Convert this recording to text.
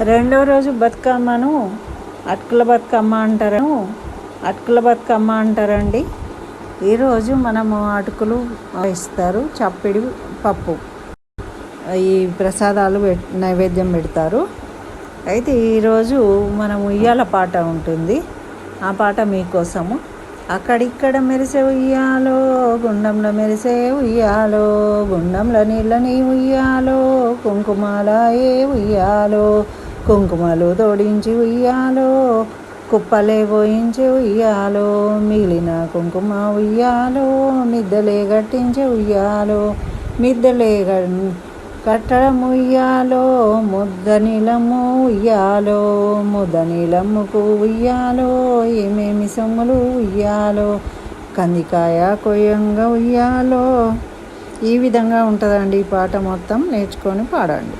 రెండో రోజు బతుకమ్మను అటుకుల బతుకమ్మ అంటారండి. ఈరోజు మనము అటుకులు ఇస్తారు, చప్పిడి పప్పు ఈ ప్రసాదాలు నైవేద్యం పెడతారు. అయితే ఈరోజు మనం ఉయ్యాల పాట ఉంటుంది. ఆ పాట మీకోసము. అక్కడిక్కడ మెరిసే ఉయ్యాలో, గుండంలో మెరిసే ఉయ్యాలో, గుండంలో నీళ్ళని ఉయ్యాలో, కుంకుమాల ఏ ఉయ్యాలో, కుంకుమలు తోడించి ఉయ్యాలో, కుప్పలే పోయించి ఉయ్యాలో, మిగిలిన కుంకుమ ఉయ్యాలో, మిద్దలే గట్టించి ఉయ్యాలో, మిద్దలే కట్టడం ఉయ్యాలో, ముద్ద నీలము ఉయ్యాలో, ముద్ద నీలమ్ముకు ఉయ్యాలో, ఏమేమి సొమ్ములు ఉయ్యాలో, కందికాయ కొయ్యంగా ఉయ్యాలో. ఈ విధంగా ఉంటుందండి ఈ పాట. మొత్తం నేర్చుకొని పాడండి.